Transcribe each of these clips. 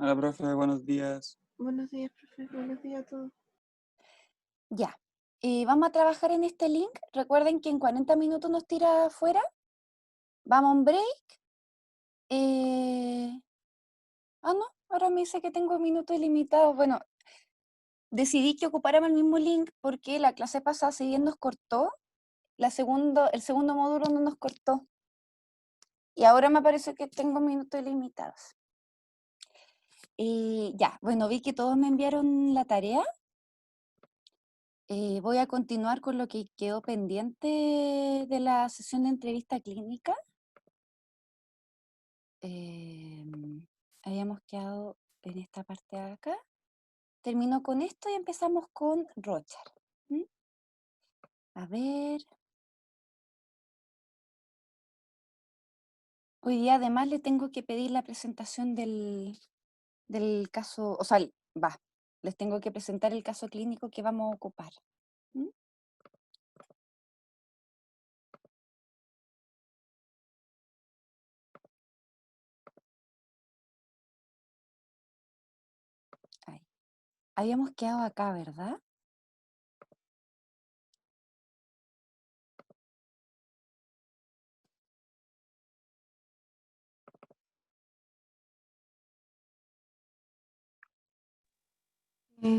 Hola, profe, buenos días. Buenos días, profe. Buenos días a todos. Ya. Vamos a trabajar en este link. Recuerden que en 40 minutos nos tira afuera. Vamos a un break. Eh, no, ahora me dice que tengo minutos ilimitados. Bueno, decidí que ocupáramos el mismo link porque la clase pasada, si bien nos cortó, el segundo módulo no nos cortó. Y ahora me parece que tengo minutos ilimitados. Ya, bueno, vi que todos me enviaron la tarea. Voy a continuar con lo que quedó pendiente de la sesión de entrevista clínica. Habíamos quedado en esta parte de acá. Termino con esto y empezamos con Rochar. A ver. Hoy día además le tengo que pedir la presentación del caso, o sea, les tengo que presentar el caso clínico que vamos a ocupar. Ahí. Habíamos quedado acá, ¿verdad?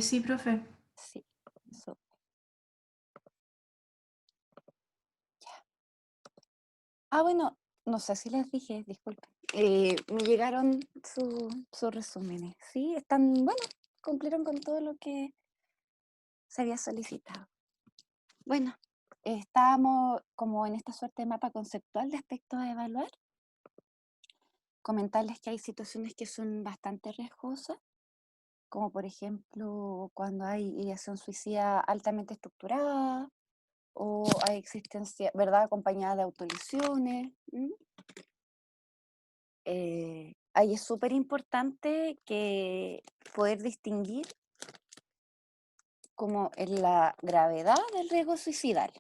Sí, profe. Sí. Súper. Ya. Bueno, no sé si les dije, disculpen. Me llegaron sus resúmenes, ¿sí? Están, bueno, cumplieron con todo lo que se había solicitado. Bueno, estábamos como en esta suerte de mapa conceptual de aspectos a evaluar. Comentarles que hay situaciones que son bastante riesgosas, como por ejemplo cuando hay ideación suicida altamente estructurada o hay existencia, ¿verdad?, acompañada de autolesiones. Ahí es súper importante que poder distinguir como en la gravedad del riesgo suicidal,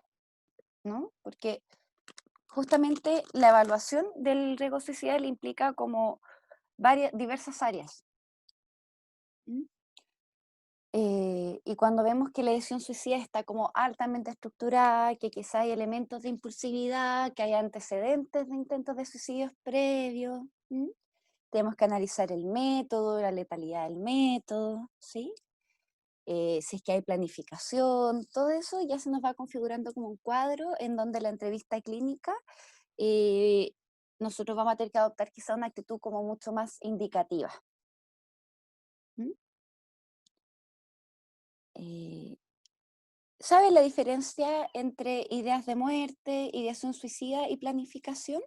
¿no? Porque justamente la evaluación del riesgo suicidal implica como diversas áreas. Y cuando vemos que la lesión suicida está como altamente estructurada, que quizá hay elementos de impulsividad, que hay antecedentes de intentos de suicidios previos, tenemos que analizar el método, la letalidad del método, ¿sí? Si es que hay planificación, todo eso ya se nos va configurando como un cuadro en donde la entrevista clínica nosotros vamos a tener que adoptar quizá una actitud como mucho más indicativa. ¿Sabe la diferencia entre ideas de muerte, ideación suicida y planificación?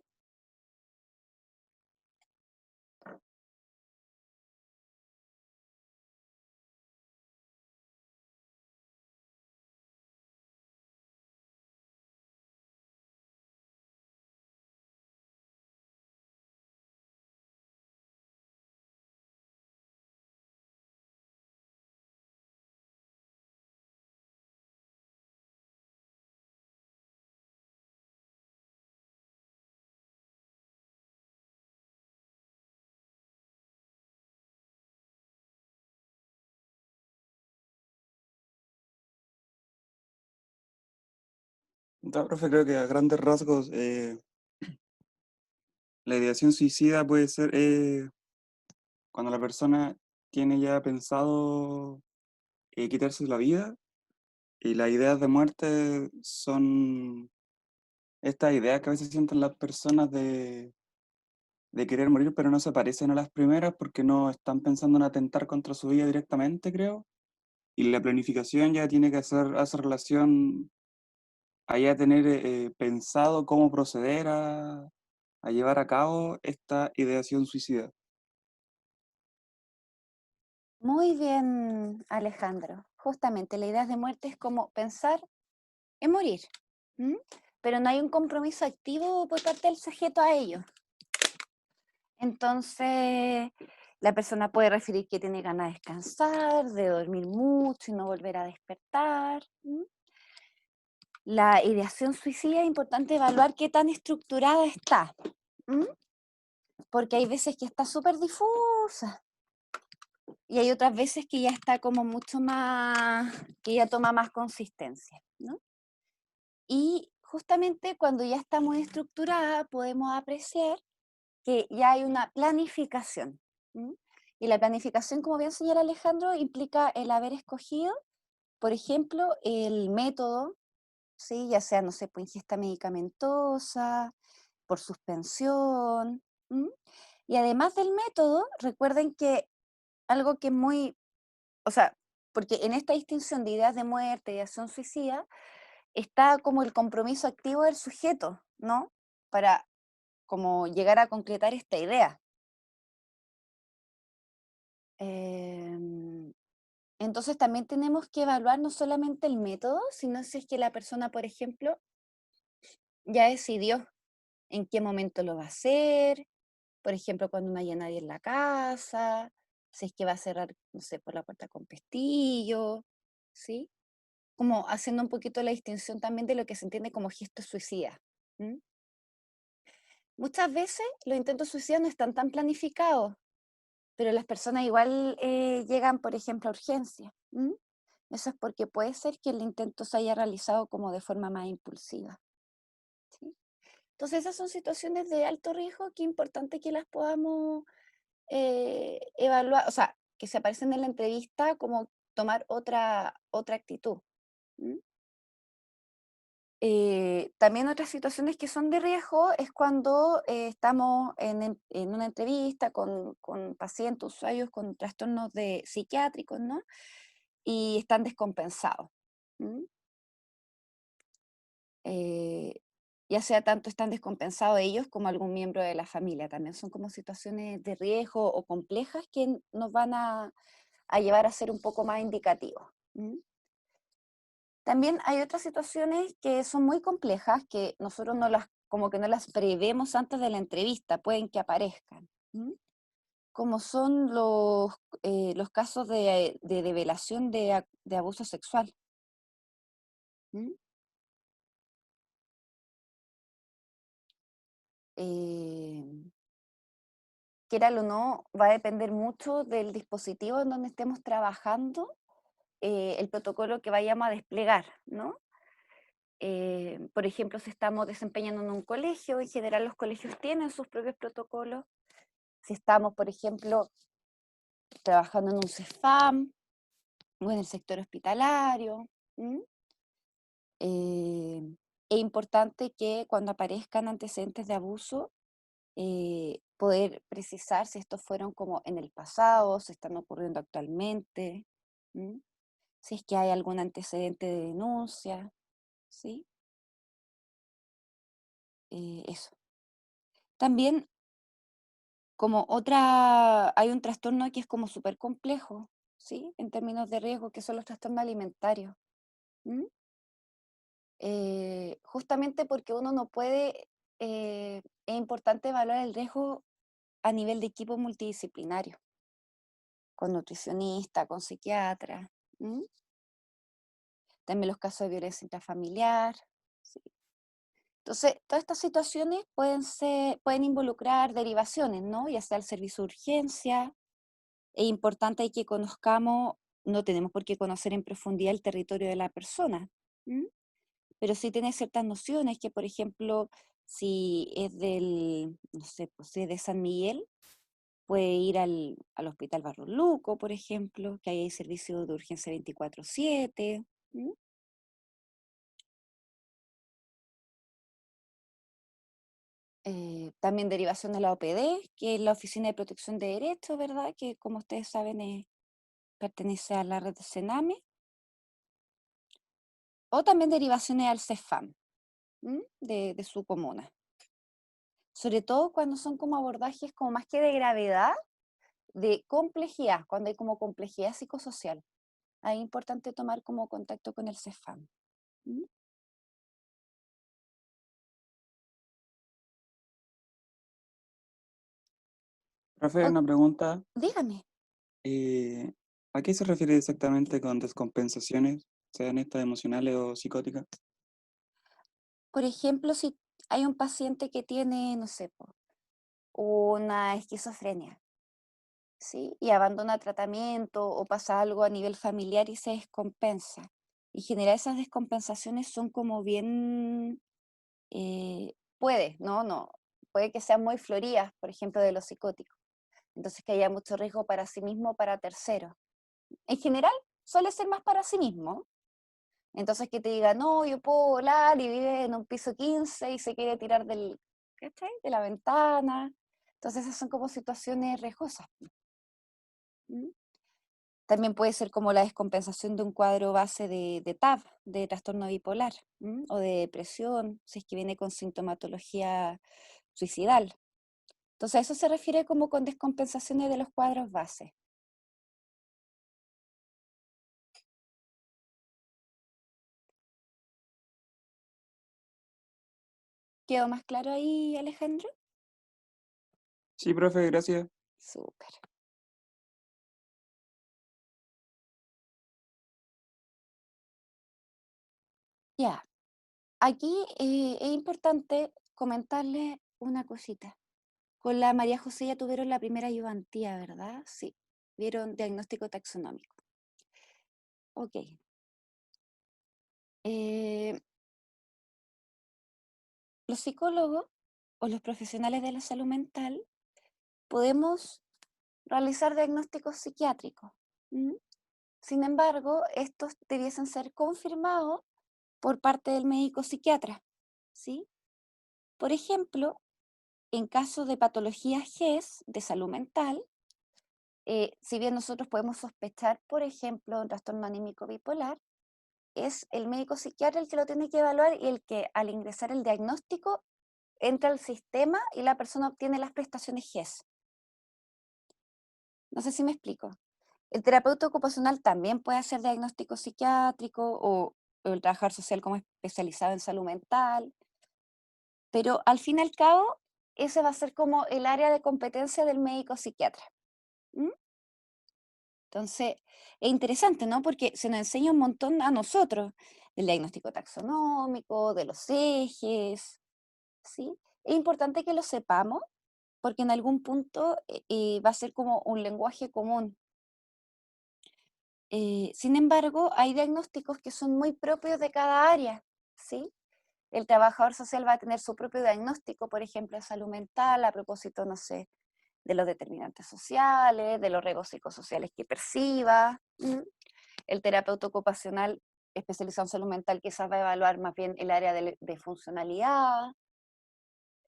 Da, profe, creo que a grandes rasgos la ideación suicida puede ser cuando la persona tiene ya pensado quitarse la vida, y las ideas de muerte son estas ideas que a veces sienten las personas de querer morir, pero no se parecen a las primeras porque no están pensando en atentar contra su vida directamente, creo. Y la planificación ya tiene que hacer relación a ya tener pensado cómo proceder a llevar a cabo esta ideación suicida. Muy bien, Alejandro. Justamente la idea de muerte es como pensar en morir, pero no hay un compromiso activo por parte del sujeto a ello. Entonces, la persona puede referir que tiene ganas de descansar, de dormir mucho y no volver a despertar. La ideación suicida es importante evaluar qué tan estructurada está, porque hay veces que está súper difusa. y hay otras veces que ya está como mucho más, que ya toma más consistencia, ¿no? Y justamente cuando ya está muy estructurada, podemos apreciar que ya hay una planificación. ¿M? Y la planificación, como bien señala Alejandro, implica el haber escogido, por ejemplo, el método, ¿sí? Ya sea, no sé, por ingesta medicamentosa, por suspensión. ¿M? Y además del método, recuerden que algo que es muy, o sea, porque en esta distinción de ideas de muerte y acción suicida, está como el compromiso activo del sujeto, ¿no? Para como llegar a concretar esta idea. Em, entonces también tenemos que evaluar no solamente el método, sino si es que la persona, por ejemplo, ya decidió en qué momento lo va a hacer, por ejemplo, cuando no haya nadie en la casa, si es que va a cerrar, no sé, por la puerta con pestillo, ¿sí? Como haciendo un poquito la distinción también de lo que se entiende como gesto suicida. ¿M? Muchas veces los intentos suicidas no están tan planificados, pero las personas igual llegan, por ejemplo, a urgencia. ¿M? Eso es porque puede ser que el intento se haya realizado como de forma más impulsiva. ¿Sí? Entonces esas son situaciones de alto riesgo que es importante que las podamos evaluar, o sea, que se aparecen en la entrevista como tomar otra actitud. ¿M? También otras situaciones que son de riesgo es cuando estamos en una entrevista con pacientes, usuarios con trastornos psiquiátricos, ¿no? Y están descompensados. ¿M? Eh, ya sea tanto están descompensados ellos como algún miembro de la familia. También son como situaciones de riesgo o complejas que nos van a llevar a ser un poco más indicativos. ¿M? También hay otras situaciones que son muy complejas, que nosotros no las, como que no las prevemos antes de la entrevista, pueden que aparezcan. ¿M? Como son los casos de develación de abuso sexual. ¿M? Eh, Quieran o no, va a depender mucho del dispositivo en donde estemos trabajando, el protocolo que vayamos a desplegar, ¿no? Por ejemplo, si estamos desempeñando en un colegio, en general los colegios tienen sus propios protocolos. Si estamos, por ejemplo, trabajando en un CEFAM o en el sector hospitalario, ¿m? Es importante que cuando aparezcan antecedentes de abuso, poder precisar si estos fueron como en el pasado, si están ocurriendo actualmente, ¿m? Si es que hay algún antecedente de denuncia, ¿sí? Eso. También hay un trastorno que es como súper complejo, ¿sí? En términos de riesgo, que son los trastornos alimentarios. ¿M? Justamente porque uno no puede, es importante evaluar el riesgo a nivel de equipo multidisciplinario, con nutricionista, con psiquiatra. ¿M? También los casos de violencia intrafamiliar. ¿Sí? Entonces, todas estas situaciones pueden involucrar derivaciones, ¿no? Ya sea el servicio de urgencia. Es importante que conozcamos, no tenemos por qué conocer en profundidad el territorio de la persona, ¿m? Pero sí tener ciertas nociones que, por ejemplo, si es no sé, pues si es de San Miguel, puede ir al Hospital Barros Luco, por ejemplo, que ahí hay servicio de urgencia 24/7. ¿M? También derivación de la OPD, que es la Oficina de Protección de Derechos, ¿verdad? Que como ustedes saben pertenece a la red de Sename. O también derivaciones al CEFAM, de su comuna. Sobre todo cuando son como abordajes como más que de gravedad, de complejidad, cuando hay como complejidad psicosocial. Ahí es importante tomar como contacto con el CEFAM. ¿M? Profe, O- una pregunta. Dígame, eh, ¿A qué se refiere exactamente con descompensaciones, sean estas emocionales o psicóticas? por ejemplo, si hay un paciente que tiene, no sé, una esquizofrenia, ¿sí? Y abandona tratamiento o pasa algo a nivel familiar y se descompensa. En general esas descompensaciones son como bien, puede que sean muy floridas, por ejemplo, de los psicóticos. Entonces que haya mucho riesgo para sí mismo o para terceros. En general suele ser más para sí mismo. Entonces que te diga, no, yo puedo volar y vive en un piso 15 y se quiere tirar ¿cachai? De la ventana. Entonces esas son como situaciones riesgosas. ¿Mm? También puede ser como la descompensación de un cuadro base de TAB, de trastorno bipolar, o de depresión, si es que viene con sintomatología suicidal. Entonces a eso se refiere como con descompensaciones de los cuadros base. ¿Quedó más claro ahí, Alejandro? Sí, profe, gracias. Súper. Ya, aquí es importante comentarles una cosita. Con la María José ya tuvieron la primera ayudantía, ¿verdad? Sí, vieron diagnóstico taxonómico. Ok. Eh, los psicólogos o los profesionales de la salud mental podemos realizar diagnósticos psiquiátricos. ¿Mm? Sin embargo, estos debiesen ser confirmados por parte del médico psiquiatra, ¿sí? Por ejemplo, en caso de patologías GES de salud mental, si bien nosotros podemos sospechar, por ejemplo, un trastorno anímico bipolar, es el médico psiquiatra el que lo tiene que evaluar y el que al ingresar el diagnóstico entra al sistema y la persona obtiene las prestaciones GES. No sé si me explico. El terapeuta ocupacional también puede hacer diagnóstico psiquiátrico o el trabajador social como especializado en salud mental, pero al fin y al cabo, ese va a ser como el área de competencia del médico psiquiatra. ¿Mm? Entonces, es interesante, ¿no? Porque se nos enseña un montón a nosotros del diagnóstico taxonómico, de los ejes, ¿sí? Es importante que lo sepamos porque en algún punto va a ser como un lenguaje común. Sin embargo, hay diagnósticos que son muy propios de cada área, ¿sí? El trabajador social va a tener su propio diagnóstico, por ejemplo, de salud mental, a propósito, no sé, de los determinantes sociales, de los riesgos psicosociales que perciba. El terapeuta ocupacional especializado en salud mental quizás va a evaluar más bien el área de funcionalidad,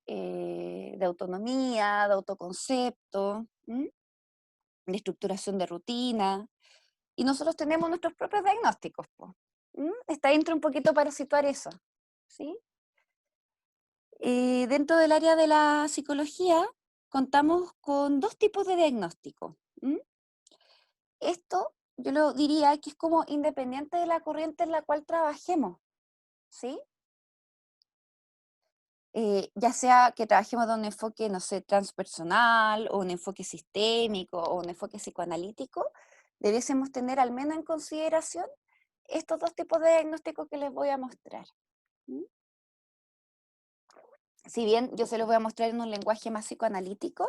de autonomía, de autoconcepto, de estructuración de rutina. Y nosotros tenemos nuestros propios diagnósticos, po. Está dentro un poquito para situar eso, ¿sí? Dentro del área de la psicología contamos con dos tipos de diagnóstico. Esto yo lo diría que es como independiente de la corriente en la cual trabajemos, ¿sí? Ya sea que trabajemos de un enfoque, no sé, transpersonal, o un enfoque sistémico, o un enfoque psicoanalítico, debiésemos tener al menos en consideración estos dos tipos de diagnóstico que les voy a mostrar. ¿Mm? Si bien yo se los voy a mostrar en un lenguaje más psicoanalítico,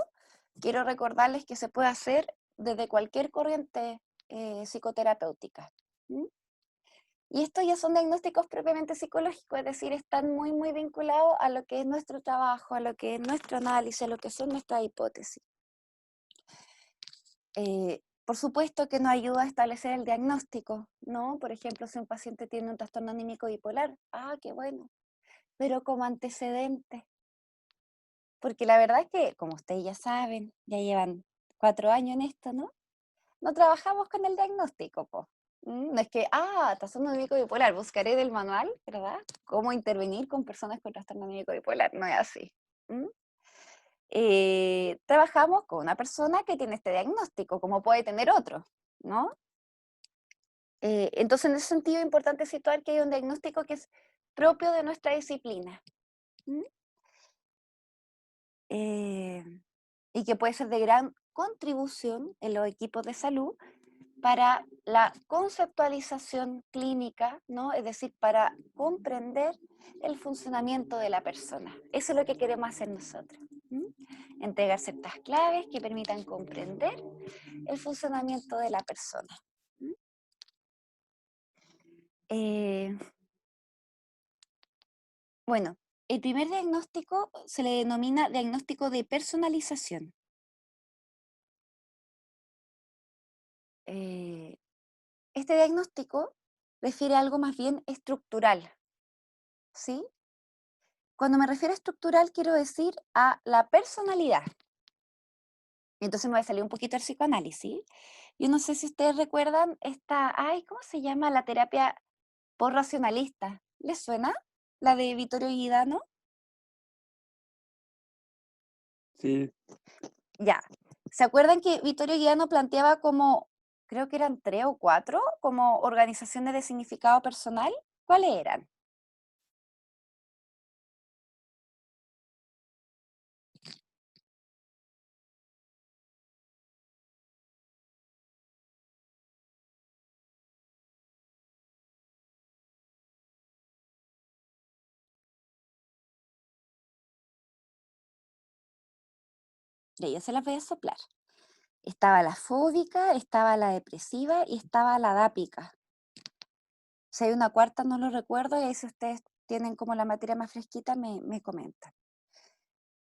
quiero recordarles que se puede hacer desde cualquier corriente psicoterapéutica. ¿Mm? Y estos ya son diagnósticos propiamente psicológicos, es decir, están muy, muy vinculados a lo que es nuestro trabajo, a lo que es nuestro análisis, a lo que son nuestras hipótesis. Por supuesto que nos ayuda a establecer el diagnóstico, ¿no? Por ejemplo, si un paciente tiene un trastorno anímico bipolar, qué bueno, pero como antecedente, porque la verdad es que, como ustedes ya saben, ya llevan 4 años en esto, ¿no? No trabajamos con el diagnóstico, po. No es que, trastorno anímico bipolar, buscaré del manual, ¿verdad? Cómo intervenir con personas con trastorno anímico bipolar, no es así. ¿Mm? Trabajamos con una persona que tiene este diagnóstico, como puede tener otro, ¿no? Entonces, en ese sentido, es importante situar que hay un diagnóstico que es propio de nuestra disciplina. ¿Mm? Y que puede ser de gran contribución en los equipos de salud para la conceptualización clínica, ¿no? Es decir, para comprender el funcionamiento de la persona. Eso es lo que queremos hacer nosotros. Entregar ciertas claves que permitan comprender el funcionamiento de la persona. Bueno, el primer diagnóstico se le denomina diagnóstico de personalización. Este diagnóstico refiere a algo más bien estructural, ¿sí? Cuando me refiero a estructural, quiero decir a la personalidad. Entonces me va a salir un poquito el psicoanálisis. Yo no sé si ustedes recuerdan ¿cómo se llama? La terapia posracionalista. ¿Les suena? La de Vittorio Guidano. Sí, Ya. ¿Se acuerdan que Vittorio Guidano planteaba como, creo que eran 3 o 4, como organizaciones de significado personal? ¿Cuáles eran? Ya, yo se las voy a soplar. Estaba la fóbica, estaba la depresiva y estaba la adápica. Si hay una cuarta, no lo recuerdo, y ahí si ustedes tienen como la materia más fresquita, me comentan.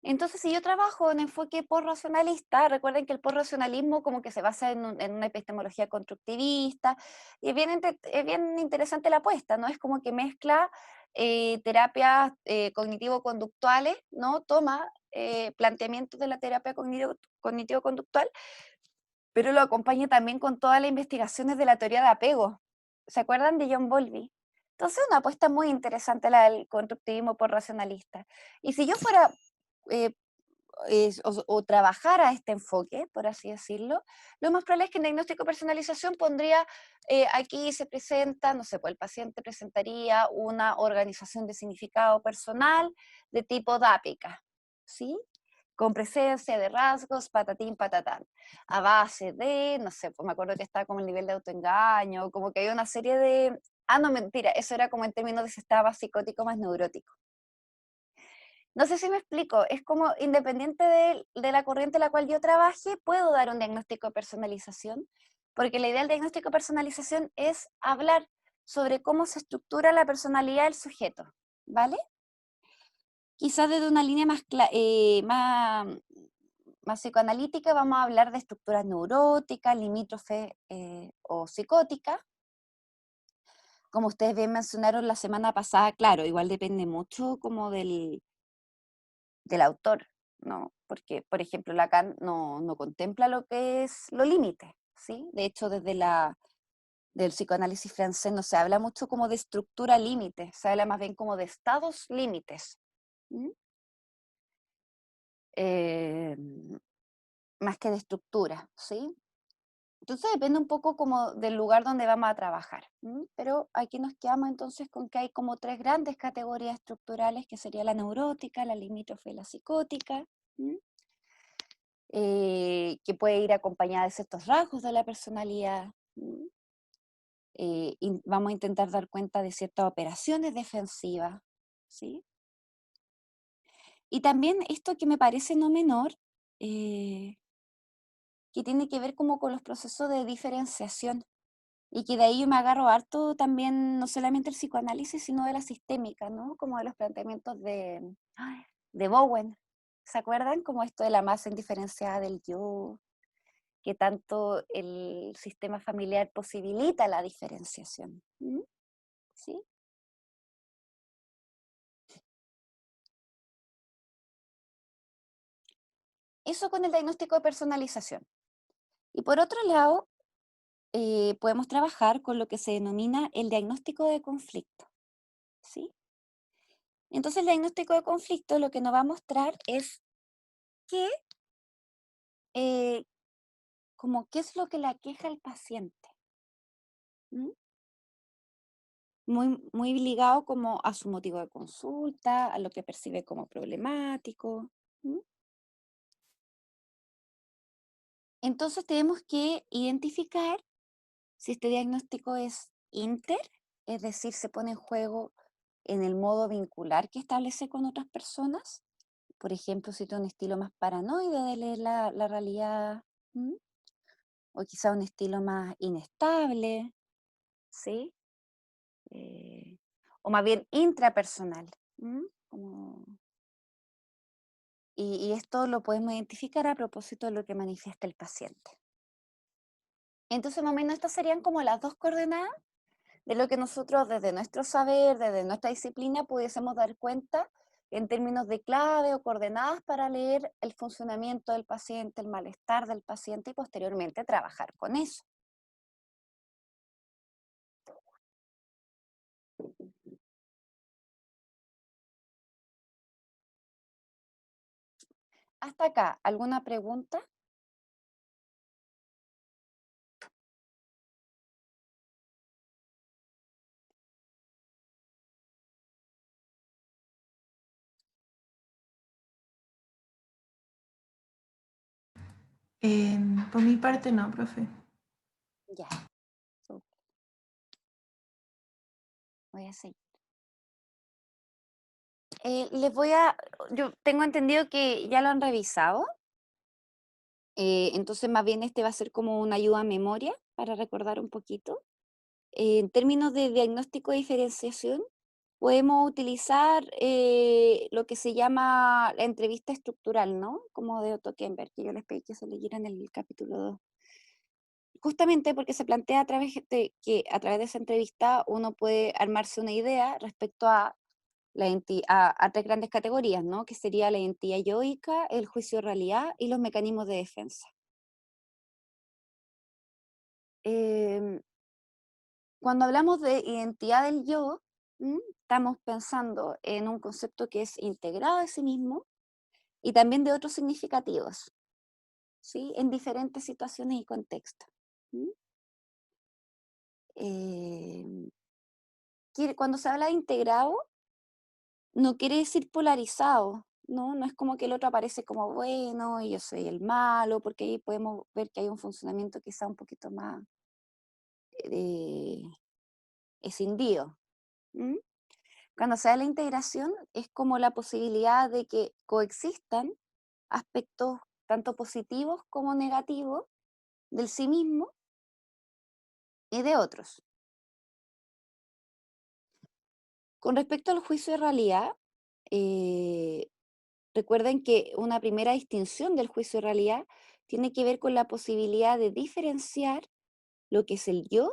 Entonces, si yo trabajo en enfoque posracionalista, recuerden que el posracionalismo como que se basa en una epistemología constructivista, y es bien interesante la apuesta, ¿no? Es como que mezcla terapias cognitivo-conductuales, ¿no? Toma planteamientos de la terapia cognitivo-conductual, pero lo acompaña también con todas las investigaciones de la teoría de apego. ¿Se acuerdan de John Bowlby? Entonces, una apuesta muy interesante la del constructivismo posracionalista. Y si yo fuera eh, o trabajara este enfoque, por así decirlo, lo más probable es que en diagnóstico de personalización pondría, aquí se presenta, no sé, pues el paciente presentaría una organización de significado personal de tipo DAPICA, ¿sí? Con presencia de rasgos, patatín, patatán, a base de, no sé, pues me acuerdo que estaba como el nivel de autoengaño, como que hay una serie de, no, mentira, eso era como en términos de si estaba psicótico más neurótico. No sé si me explico, es como independiente de la corriente en la cual yo trabaje, puedo dar un diagnóstico de personalización, porque la idea del diagnóstico de personalización es hablar sobre cómo se estructura la personalidad del sujeto, ¿vale? Quizás desde una línea más psicoanalítica vamos a hablar de estructuras neuróticas, limítrofes o psicóticas. Como ustedes bien mencionaron la semana pasada, claro, igual depende mucho como del autor, ¿no? Porque, por ejemplo, Lacan no contempla lo que es lo límite, ¿sí? De hecho, del psicoanálisis francés no se habla mucho como de estructura límite, se habla más bien como de estados límites. Eh, Más que de estructura, ¿sí? Entonces depende un poco como del lugar donde vamos a trabajar. Pero aquí nos quedamos entonces con que hay como 3 grandes categorías estructurales, que sería la neurótica, la limítrofe y la psicótica. Que puede ir acompañada de ciertos rasgos de la personalidad. Vamos a intentar dar cuenta de ciertas operaciones defensivas, ¿sí? Y también esto que me parece no menor, que tiene que ver como con los procesos de diferenciación, y que de ahí yo me agarro harto también, no solamente el psicoanálisis, sino de la sistémica, ¿no? Como de los planteamientos de Bowen. ¿Se acuerdan? Como esto de la masa indiferenciada del yo, que tanto el sistema familiar posibilita la diferenciación. ¿Sí? Eso con el diagnóstico de personalización. Y por otro lado, podemos trabajar con lo que se denomina el diagnóstico de conflicto. ¿Sí? Entonces el diagnóstico de conflicto lo que nos va a mostrar es qué, como qué es lo que le aqueja al paciente. Muy ligado como a su motivo de consulta, a lo que percibe como problemático. Entonces tenemos que identificar si este diagnóstico es inter, es decir, se pone en juego en el modo vincular que establece con otras personas, Por ejemplo, si tiene un estilo más paranoide de leer la realidad, ¿m? O quizá un estilo más inestable, ¿sí? Eh, o más bien intrapersonal. Como y esto lo podemos identificar a propósito de lo que manifiesta el paciente. Entonces, más o menos, estas serían como las dos coordenadas de lo que nosotros desde nuestro saber, desde nuestra disciplina, pudiésemos dar cuenta en términos de clave o coordenadas para leer el funcionamiento del paciente, el malestar del paciente y posteriormente trabajar con eso. Hasta acá, ¿alguna pregunta? Por mi parte no, profe. Ya. Súper. Voy a seguir. Yo tengo entendido que ya lo han revisado, entonces más bien este va a ser como una ayuda a memoria para recordar un poquito. En términos de diagnóstico de diferenciación, podemos utilizar lo que se llama la entrevista estructural, ¿no? Como de Otto Kemper, que yo les pedí que se leyeran el capítulo 2. Justamente porque se plantea a través de que a través de esa entrevista uno puede armarse una idea respecto a a tres grandes categorías, ¿no? Que sería la identidad yoica, el juicio de realidad y los mecanismos de defensa. Em, Cuando hablamos de identidad del yo, estamos pensando en un concepto que es integrado de sí mismo y también de otros significativos, ¿sí? En diferentes situaciones y contextos. ¿M? Em, Cuando se habla de integrado, no quiere decir polarizado, ¿no? No es como que el otro aparece como bueno y yo soy el malo, porque ahí podemos ver que hay un funcionamiento quizá un poquito más eh, escindido. ¿M? Cuando se da la integración es como la posibilidad de que coexistan aspectos tanto positivos como negativos del sí mismo y de otros. Con respecto al juicio de realidad, eh, recuerden que una primera distinción del juicio de realidad tiene que ver con la posibilidad de diferenciar lo que es el yo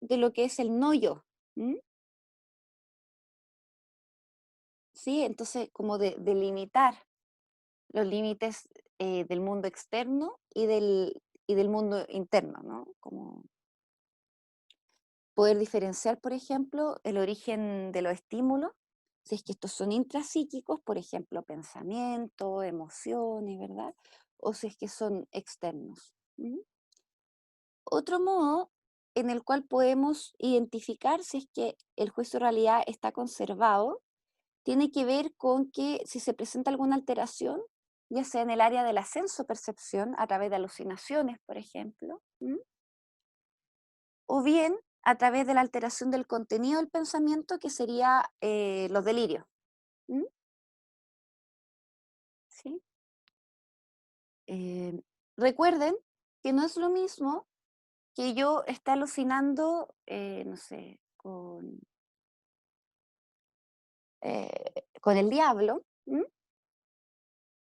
de lo que es el no yo. ¿M? ¿Sí? Entonces, como de delimitar los límites del mundo externo y del mundo interno, ¿no? Como poder diferenciar, por ejemplo, el origen de los estímulos, si es que estos son intrapsíquicos, por ejemplo, pensamientos, emociones, ¿verdad? O si es que son externos. ¿M? Otro modo en el cual podemos identificar si es que el juicio de realidad está conservado tiene que ver con que si se presenta alguna alteración, ya sea en el área del ascenso-percepción, a través de alucinaciones, por ejemplo, o bien a través de la alteración del contenido del pensamiento, que sería los delirios. ¿M? ¿Sí? Eh, Recuerden que no es lo mismo que yo esté alucinando, no sé, con el diablo,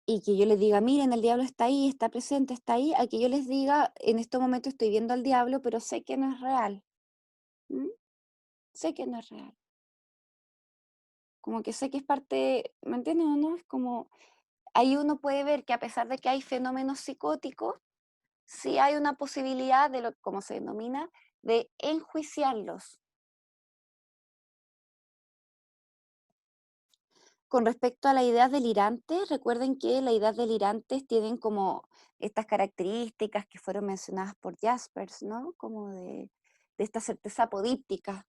y que yo les diga, miren, el diablo está ahí, está presente, está ahí, a que yo les diga, en este momento estoy viendo al diablo, pero sé que no es real. ¿M? Sé que no es real. Como que sé que es parte, ¿me entienden o no? Es como, ahí uno puede ver que a pesar de que hay fenómenos psicóticos, sí hay una posibilidad de lo como se denomina, de enjuiciarlos. Con respecto a la idea delirante, recuerden que las ideas delirantes tienen como estas características que fueron mencionadas por Jaspers, ¿no? Como de esta certeza apodíptica.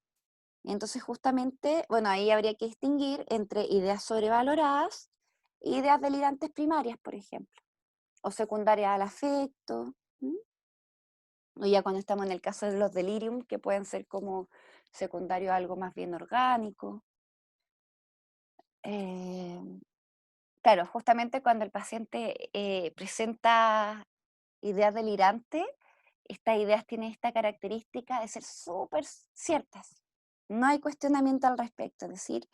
Entonces, justamente, bueno, ahí habría que distinguir entre ideas sobrevaloradas e ideas delirantes primarias, por ejemplo, o secundarias al afecto, ¿m? O ya cuando estamos en el caso de los delirium, que pueden ser como secundario a algo más bien orgánico. Eh, claro, justamente cuando el paciente presenta ideas delirantes, estas ideas tienen esta característica de ser súper ciertas. No hay cuestionamiento al respecto. Es decir,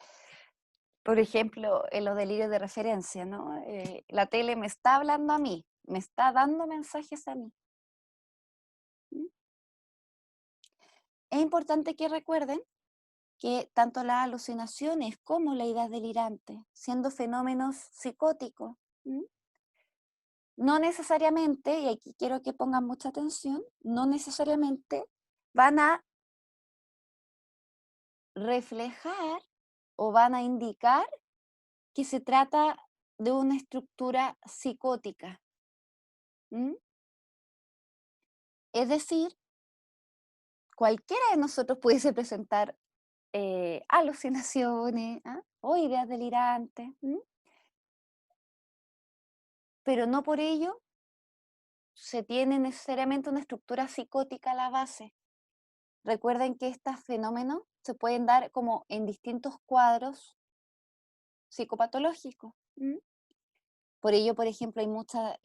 por ejemplo, en los delirios de referencia, ¿no? La tele me está hablando a mí, me está dando mensajes a mí. ¿Mm? Es importante que recuerden que tanto las alucinaciones como la idea delirante, siendo fenómenos psicóticos, ¿m? No necesariamente, y aquí quiero que pongan mucha atención, no necesariamente van a reflejar o van a indicar que se trata de una estructura psicótica. ¿M? Es decir, cualquiera de nosotros pudiese presentar alucinaciones, ¿ah? O ideas delirantes, ¿m? Pero no por ello se tiene necesariamente una estructura psicótica a la base. Recuerden que estos fenómenos se pueden dar como en distintos cuadros psicopatológicos. ¿M? Por ello, por ejemplo, hay muchas,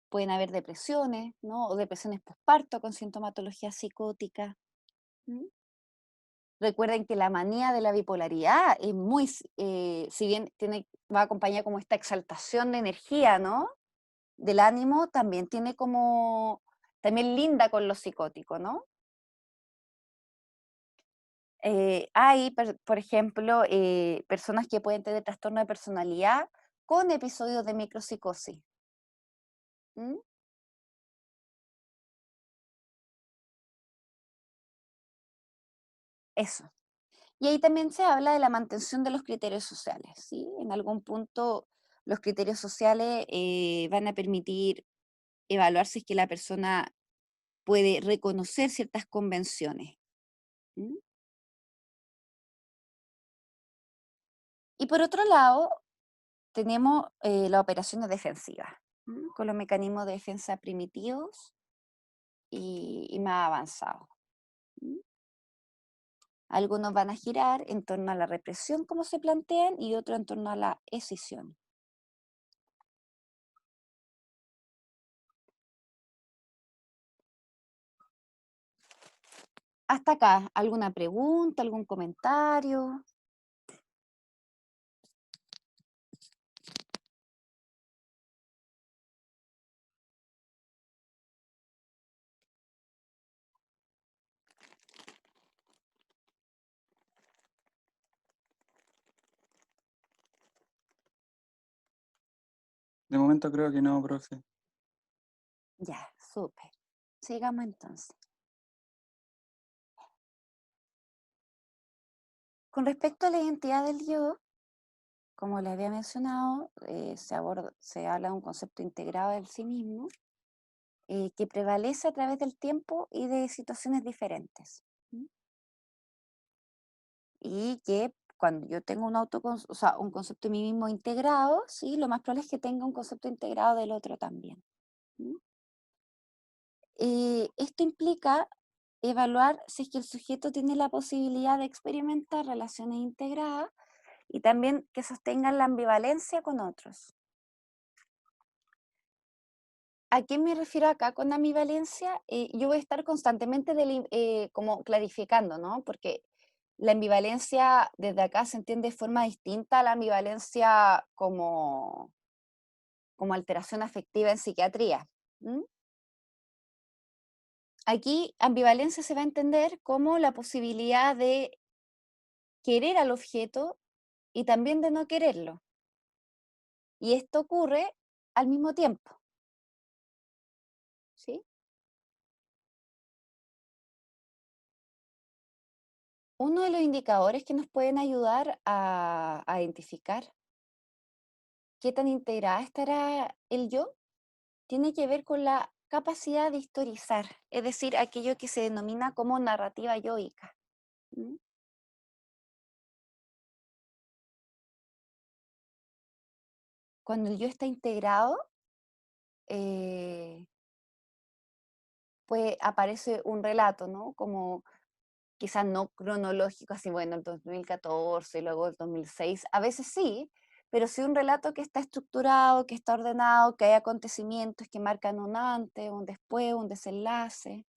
pueden haber depresiones, ¿no? O depresiones postparto con sintomatología psicótica. ¿M? Recuerden que la manía de la bipolaridad es muy, si bien va acompañada como esta exaltación de energía, ¿no? Del ánimo, también tiene como, también linda con lo psicótico, ¿no? Hay, por ejemplo, personas que pueden tener trastorno de personalidad con episodios de micropsicosis. ¿M? Eso. Y ahí también se habla de la mantención de los criterios sociales, ¿sí? En algún punto los criterios sociales van a permitir evaluar si es que la persona puede reconocer ciertas convenciones. ¿M? Y por otro lado, tenemos las operaciones defensivas, ¿m? Con los mecanismos de defensa primitivos y más avanzados. ¿M? Algunos van a girar en torno a la represión, como se plantean, y otros en torno a la escisión. Hasta acá, ¿alguna pregunta, algún comentario? De momento creo que no, profe. Ya, súper. Sigamos entonces. Con respecto a la identidad del yo, como les había mencionado, se habla de un concepto integrado del sí mismo, que prevalece a través del tiempo y de situaciones diferentes. ¿M? Y que cuando yo tengo o sea, un concepto de mí mismo integrado, ¿sí? Lo más probable es que tenga un concepto integrado del otro también. ¿M? Esto implica evaluar si es que el sujeto tiene la posibilidad de experimentar relaciones integradas y también que sostengan la ambivalencia con otros. ¿A qué me refiero acá con ambivalencia? Yo voy a estar constantemente como clarificando, ¿no? Porque la ambivalencia desde acá se entiende de forma distinta a la ambivalencia como alteración afectiva en psiquiatría. ¿M? Aquí ambivalencia se va a entender como la posibilidad de querer al objeto y también de no quererlo. Y esto ocurre al mismo tiempo, ¿sí? Uno de los indicadores que nos pueden ayudar a identificar qué tan integrada estará el yo tiene que ver con la capacidad de historizar, es decir, aquello que se denomina como narrativa yoica. ¿M? Cuando el yo está integrado, eh, pues aparece un relato, ¿no? Como quizás no cronológico, así bueno, el 2014, luego el 2006, a veces sí, pero sí un relato que está estructurado, que está ordenado, que hay acontecimientos que marcan un antes, un después, un desenlace.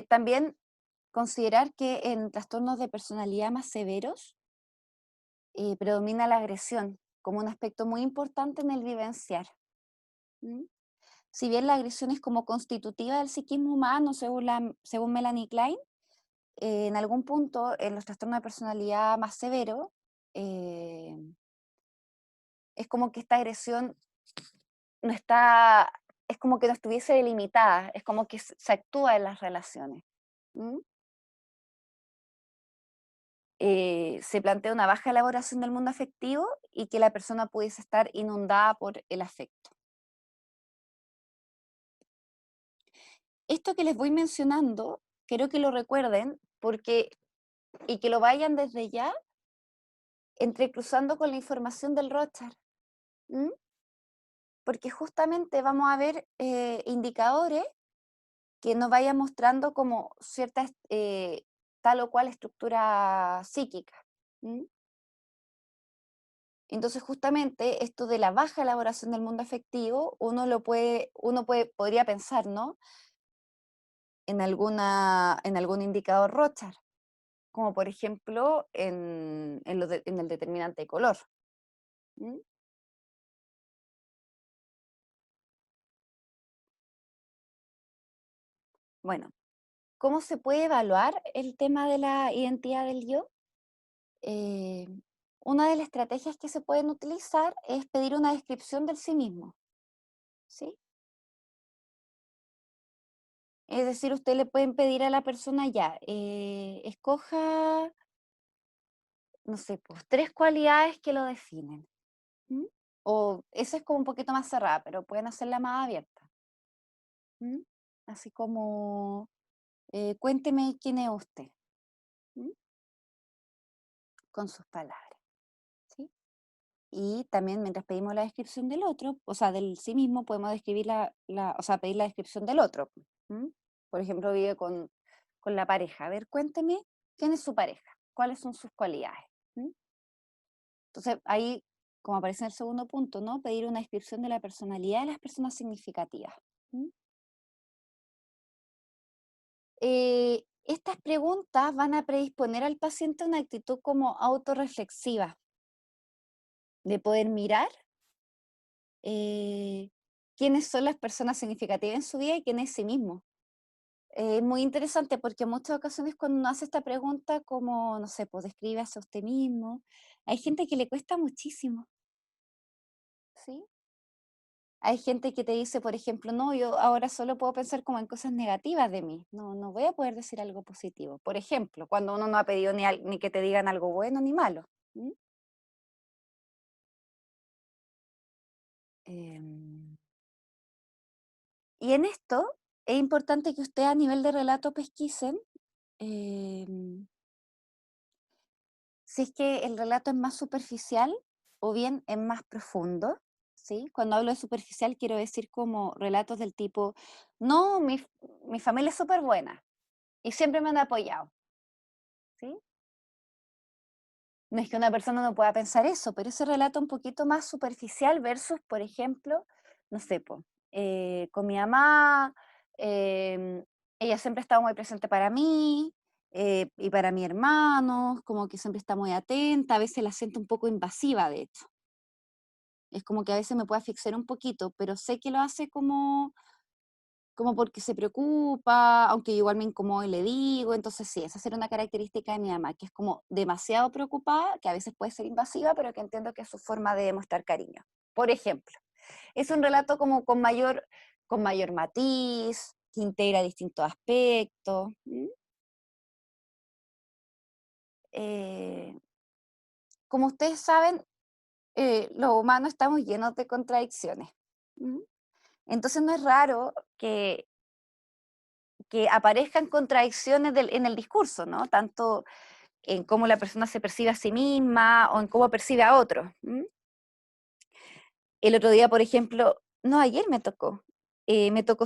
También considerar que en trastornos de personalidad más severos predomina la agresión como un aspecto muy importante en el vivenciar. Si bien la agresión es como constitutiva del psiquismo humano, según Melanie Klein, en algún punto en los trastornos de personalidad más severos, es como que esta agresión no está, es como que no estuviese delimitada, es como que se actúa en las relaciones. Se plantea una baja elaboración del mundo afectivo y que la persona pudiese estar inundada por el afecto. Esto que les voy mencionando, quiero que lo recuerden y que lo vayan desde ya entrecruzando con la información del Rorschach. Porque justamente vamos a ver indicadores que nos vayan mostrando como cierta tal o cual estructura psíquica. Entonces, justamente esto de la baja elaboración del mundo afectivo, podría pensar, ¿no? En algún indicador Rorschach, como por ejemplo en el determinante de color. Bueno, ¿cómo se puede evaluar el tema de la identidad del yo? Una de las estrategias que se pueden utilizar es pedir una descripción del sí mismo, ¿sí? Es decir, usted le pueden pedir a la persona ya, escoja, no sé, pues 3 cualidades que lo definen. O esa es como un poquito más cerrada, pero pueden hacerla más abierta. Así como, cuénteme quién es usted, con sus palabras, ¿sí? Y también mientras pedimos la descripción del otro, o sea, del sí mismo, podemos describir o sea, pedir la descripción del otro. Por ejemplo, vive con la pareja. A ver, cuénteme quién es su pareja, cuáles son sus cualidades. Entonces, ahí, como aparece en el segundo punto, ¿no? Pedir una descripción de la personalidad de las personas significativas. Estas preguntas van a predisponer al paciente a una actitud como autorreflexiva, de poder mirar quiénes son las personas significativas en su vida y quién es sí mismo. Es muy interesante porque en muchas ocasiones cuando uno hace esta pregunta como, no sé, pues descríbase a usted mismo, hay gente que le cuesta muchísimo, ¿sí? Hay gente que te dice, por ejemplo, no, yo ahora solo puedo pensar como en cosas negativas de mí, no voy a poder decir algo positivo. Por ejemplo, cuando uno no ha pedido ni que te digan algo bueno ni malo. Em, y en esto es importante que usted a nivel de relato pesquisen si es que el relato es más superficial o bien es más profundo, ¿sí? Cuando hablo de superficial quiero decir como relatos del tipo, no, mi familia es súper buena y siempre me han apoyado, ¿sí? No es que una persona no pueda pensar eso, pero ese relato un poquito más superficial versus, por ejemplo, no sé, con mi mamá, ella siempre ha estado muy presente para mí y para mi hermano, como que siempre está muy atenta, a veces la siento un poco invasiva, de hecho. Es como que a veces me puede asfixiar un poquito, pero sé que lo hace como porque se preocupa, aunque yo igual me incomodo y le digo, entonces sí, esa sería una característica de mi mamá, que es como demasiado preocupada, que a veces puede ser invasiva, pero que entiendo que es su forma de demostrar cariño. Por ejemplo, es un relato como con mayor matiz, que integra distintos aspectos. Eh, como ustedes saben, los humanos estamos llenos de contradicciones. Entonces no es raro que aparezcan contradicciones en el discurso, ¿no? Tanto en cómo la persona se percibe a sí misma o en cómo percibe a otros. El otro día, por ejemplo, no, ayer me tocó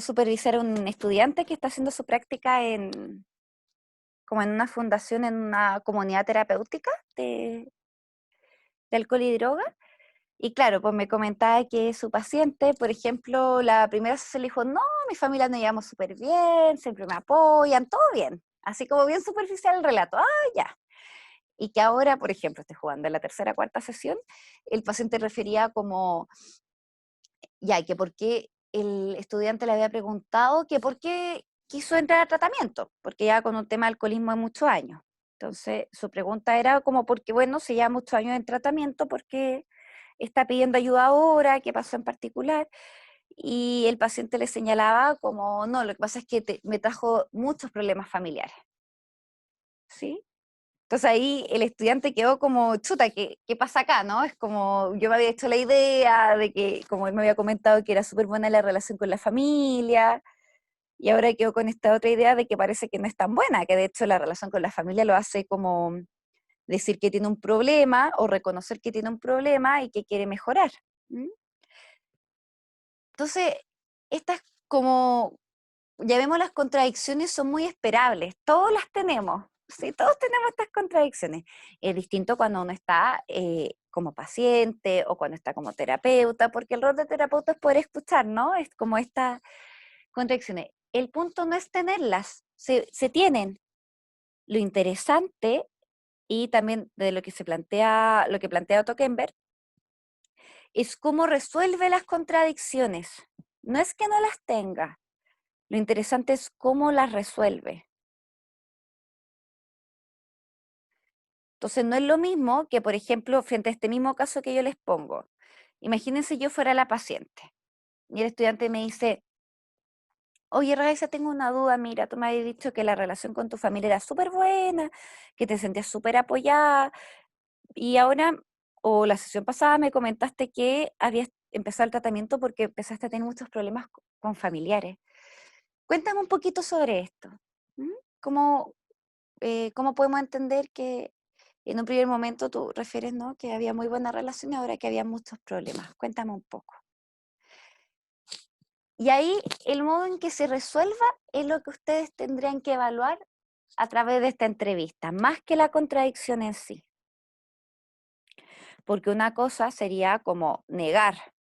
supervisar a un estudiante que está haciendo su práctica como en una fundación, en una comunidad terapéutica de alcohol y droga. Y claro, pues me comentaba que su paciente, por ejemplo, la primera sesión le dijo, no, mi familia nos llevamos súper bien, siempre me apoyan, todo bien. Así como bien superficial el relato, ya. Y que ahora, por ejemplo, estoy jugando en la tercera, cuarta sesión, el paciente refería como, ya, que por qué el estudiante le había preguntado que por qué quiso entrar a tratamiento, porque ya con un tema de alcoholismo de muchos años. Entonces, su pregunta era como, porque bueno, se lleva muchos años en tratamiento, ¿por qué está pidiendo ayuda ahora? ¿Qué pasó en particular? Y el paciente le señalaba como, no, lo que pasa es que me trajo muchos problemas familiares, ¿sí? Entonces ahí el estudiante quedó como, chuta, ¿qué pasa acá, no? Es como, yo me había hecho la idea de que, como él me había comentado, que era súper buena la relación con la familia, y ahora quedó con esta otra idea de que parece que no es tan buena, que de hecho la relación con la familia lo hace como decir que tiene un problema o reconocer que tiene un problema y que quiere mejorar. ¿Mm? Entonces, estas como, ya vemos las contradicciones son muy esperables, todos las tenemos, ¿sí? Todos tenemos estas contradicciones. Es distinto cuando uno está como paciente o cuando está como terapeuta, porque el rol de terapeuta es poder escuchar, ¿no? Es como estas contradicciones. El punto no es tenerlas, se tienen. Lo interesante, y también de lo que se plantea, lo que plantea Otto Kemper, es cómo resuelve las contradicciones. No es que no las tenga, lo interesante es cómo las resuelve. Entonces no es lo mismo que, por ejemplo, frente a este mismo caso que yo les pongo. Imagínense yo fuera la paciente y el estudiante me dice, oye Raiza, tengo una duda, mira, tú me habías dicho que la relación con tu familia era súper buena, que te sentías súper apoyada, y ahora, o la sesión pasada me comentaste que habías empezado el tratamiento porque empezaste a tener muchos problemas con familiares. Cuéntame un poquito sobre esto. ¿Mm? ¿Cómo, cómo podemos entender que en un primer momento tú refieres, ¿no?, que había muy buena relación y ahora que había muchos problemas? Cuéntame un poco. Y ahí el modo en que se resuelva es lo que ustedes tendrían que evaluar a través de esta entrevista, más que la contradicción en sí. Porque una cosa sería como negar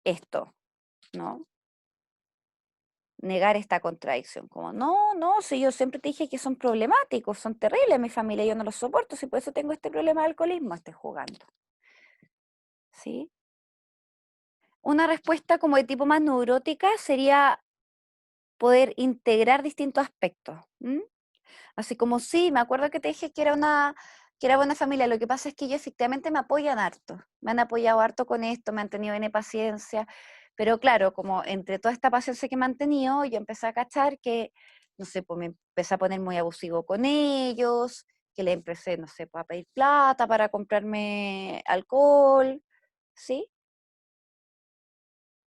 esto, ¿no? Negar esta contradicción, como, no, no, si yo siempre te dije que son problemáticos, son terribles, mi familia yo no los soporto, si por eso tengo este problema de alcoholismo, estoy jugando, ¿sí? Una respuesta como de tipo más neurótica sería poder integrar distintos aspectos. ¿M? Así como, sí, me acuerdo que te dije que era buena familia, lo que pasa es que ellos efectivamente me apoyan harto, me han apoyado harto con esto, me han tenido N paciencia, pero claro, como entre toda esta paciencia que me han tenido, yo empecé a cachar que, no sé, pues me empecé a poner muy abusivo con ellos, que le empecé, no sé, pues a pedir plata para comprarme alcohol, ¿sí?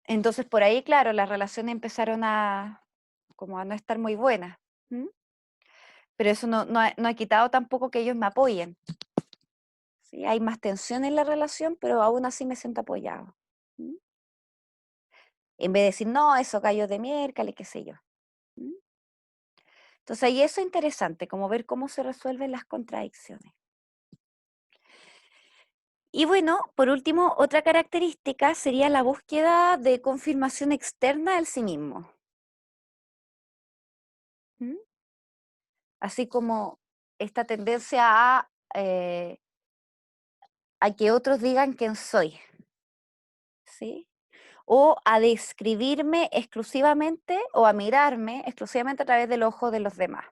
Entonces por ahí, claro, las relaciones empezaron como a no estar muy buenas. ¿M? Pero eso no ha quitado tampoco que ellos me apoyen. ¿Sí? Hay más tensión en la relación, pero aún así me siento apoyado. ¿Mm? En vez de decir, no, eso cayó de miércoles, qué sé yo. ¿Mm? Entonces ahí eso es interesante, como ver cómo se resuelven las contradicciones. Y bueno, por último, otra característica sería la búsqueda de confirmación externa del sí mismo. ¿Mm? Así como esta tendencia a que otros digan quién soy, ¿sí? O a describirme exclusivamente o a mirarme exclusivamente a través del ojo de los demás.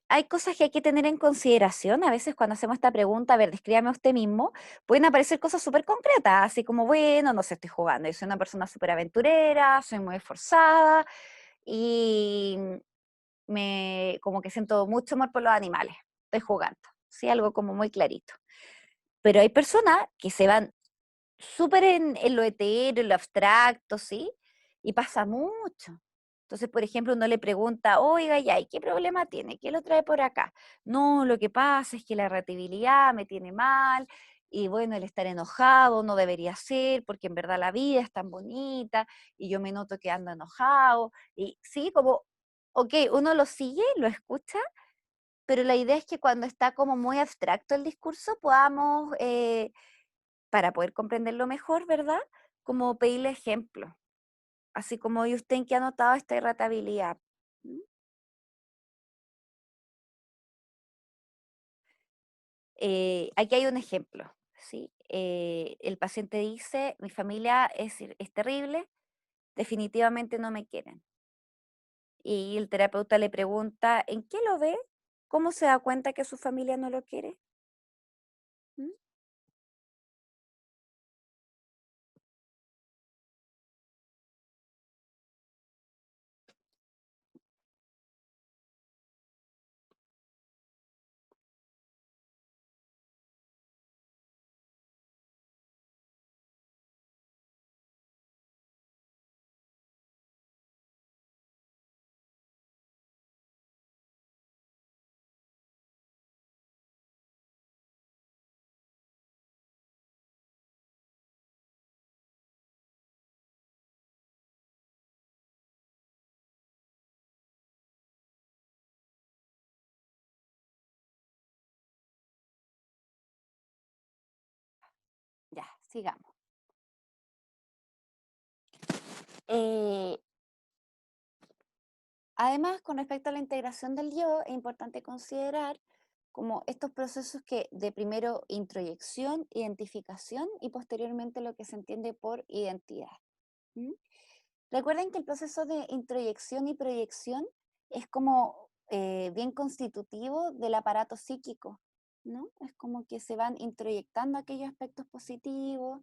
Hay cosas que hay que tener en consideración. A veces cuando hacemos esta pregunta, a ver, descríbame a usted mismo, pueden aparecer cosas súper concretas, así como, bueno, no sé, estoy jugando, yo soy una persona súper aventurera, soy muy esforzada y como que siento mucho amor por los animales, estoy jugando, ¿sí? Algo como muy clarito. Pero hay personas que se van súper en lo etéreo, en lo abstracto, ¿sí? Y pasa mucho. Entonces, por ejemplo, uno le pregunta, oiga, ya, ¿y qué problema tiene? ¿Qué lo trae por acá? No, lo que pasa es que la reactividad me tiene mal y bueno, el estar enojado no debería ser, porque en verdad la vida es tan bonita, y yo me noto que ando enojado, y sí, como, ok, uno lo sigue, lo escucha, pero la idea es que cuando está como muy abstracto el discurso, podamos, para poder comprenderlo mejor, ¿verdad? Como pedirle ejemplo, así como, ¿y usted en qué ha notado esta irritabilidad? ¿Mm? Aquí hay un ejemplo, ¿sí? El paciente dice, mi familia es terrible, definitivamente no me quieren. Y el terapeuta le pregunta, ¿en qué lo ve? ¿Cómo se da cuenta que su familia no lo quiere? ¿Mm? Ya, sigamos. Eh, Además, con respecto a la integración del yo, es importante considerar como estos procesos que de primero introyección, identificación y posteriormente lo que se entiende por identidad. ¿Mm? Recuerden que el proceso de introyección y proyección es como bien constitutivo del aparato psíquico, ¿no? Es como que se van introyectando aquellos aspectos positivos,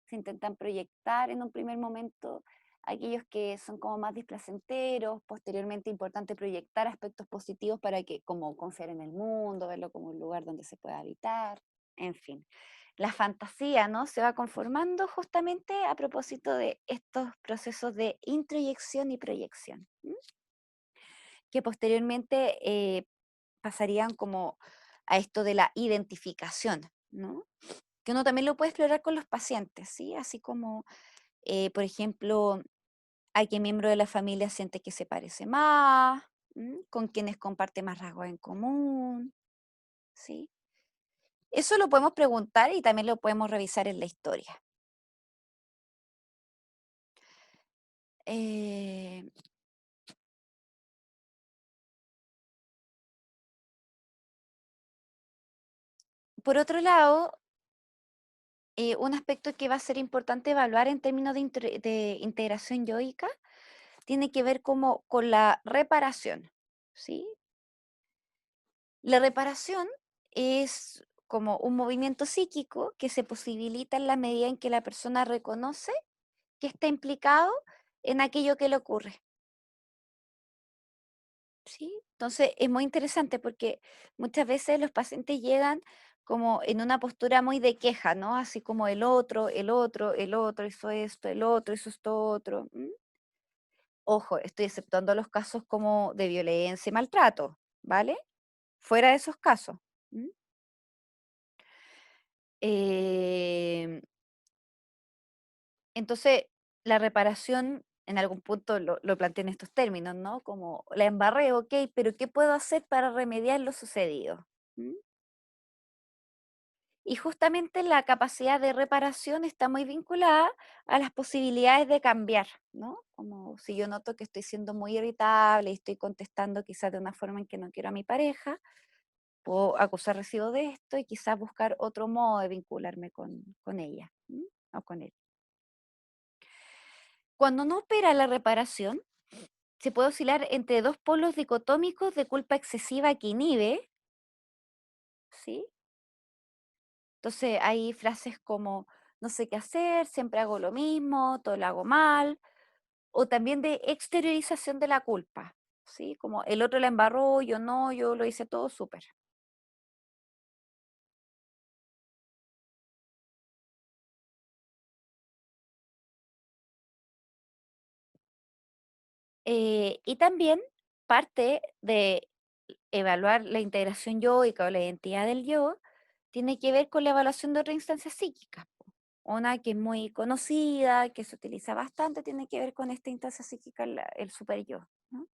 se intentan proyectar en un primer momento aquellos que son como más displacenteros, posteriormente importante proyectar aspectos positivos para que como confiar en el mundo, verlo como un lugar donde se pueda habitar, en fin. La fantasía, ¿no? Se va conformando justamente a propósito de estos procesos de introyección y proyección, ¿m? Que posteriormente pasarían como a esto de la identificación, ¿no? Que uno también lo puede explorar con los pacientes, ¿sí? Así como, por ejemplo, hay qué miembro de la familia siente que se parece más, con quienes comparte más rasgos en común, ¿sí? Eso lo podemos preguntar y también lo podemos revisar en la historia. Eh, por otro lado, un aspecto que va a ser importante evaluar en términos de integración yoica tiene que ver como con la reparación, ¿sí? La reparación es como un movimiento psíquico que se posibilita en la medida en que la persona reconoce que está implicado en aquello que le ocurre, ¿sí? Entonces es muy interesante porque muchas veces los pacientes llegan como en una postura muy de queja, ¿no? Así como el otro, el otro, el otro hizo esto, el otro hizo esto otro. Ojo, estoy exceptuando los casos como de violencia y maltrato, ¿vale? Fuera de esos casos. ¿M? Em, entonces, la reparación en algún punto lo planteé en estos términos, ¿no? Como la embarré, ok, pero ¿qué puedo hacer para remediar lo sucedido? ¿Mm? Y justamente la capacidad de reparación está muy vinculada a las posibilidades de cambiar, ¿no? Como si yo noto que estoy siendo muy irritable y estoy contestando quizás de una forma en que no quiero a mi pareja, puedo acusar recibo de esto y quizás buscar otro modo de vincularme con ella, o con él. Cuando no opera la reparación, se puede oscilar entre dos polos dicotómicos de culpa excesiva que inhibe, ¿sí? Entonces hay frases como no sé qué hacer, siempre hago lo mismo, todo lo hago mal, o también de exteriorización de la culpa, ¿sí? Como el otro la embarró, yo no, yo lo hice todo súper. Y también parte de evaluar la integración yoica o la identidad del yo tiene que ver con la evaluación de otras instancias psíquicas. Una que es muy conocida, que se utiliza bastante, tiene que ver con esta instancia psíquica, el super yo, ¿no?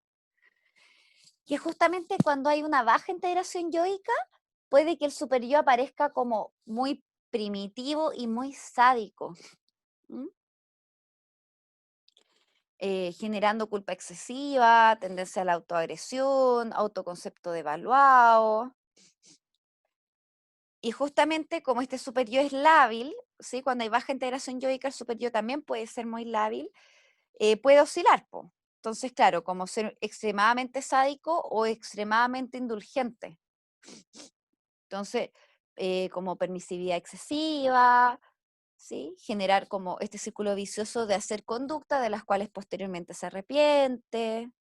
Que justamente cuando hay una baja integración yoica, puede que el super yo aparezca como muy primitivo y muy sádico, ¿m? Generando culpa excesiva, tendencia a la autoagresión, autoconcepto devaluado. Y justamente como este super yo es lábil, ¿sí? Cuando hay baja integración yoica, el super yo también puede ser muy lábil, puede oscilar, po. Entonces, claro, como ser extremadamente sádico o extremadamente indulgente. Entonces, como permisividad excesiva, ¿sí? Generar como este círculo vicioso de hacer conductas de las cuales posteriormente se arrepiente.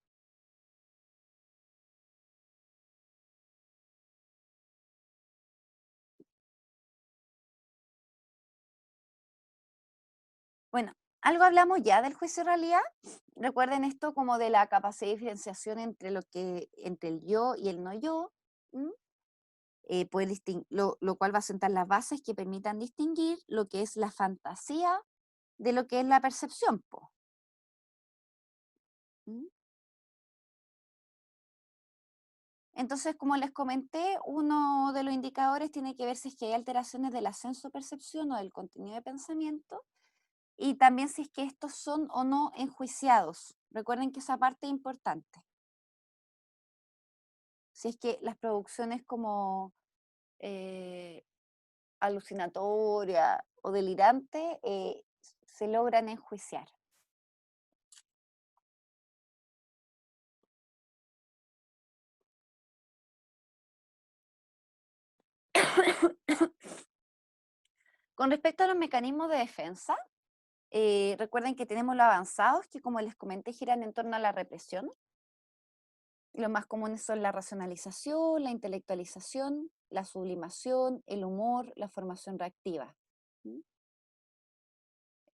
Bueno, algo hablamos ya del juicio de realidad. Recuerden esto como de la capacidad de diferenciación entre entre el yo y el no yo. ¿M? Lo cual va a sentar las bases que permitan distinguir lo que es la fantasía de lo que es la percepción, po. ¿M? Entonces, como les comenté, uno de los indicadores tiene que ver si es que hay alteraciones del ascenso de percepción o del contenido de pensamiento, y también si es que estos son o no enjuiciados. Recuerden que esa parte es importante. Si es que las producciones como eh, alucinatoria o delirante se logran enjuiciar. Con respecto a los mecanismos de defensa, recuerden que tenemos los avanzados, que como les comenté, giran en torno a la represión. Los más comunes son la racionalización, la intelectualización, la sublimación, el humor, la formación reactiva. ¿Mm?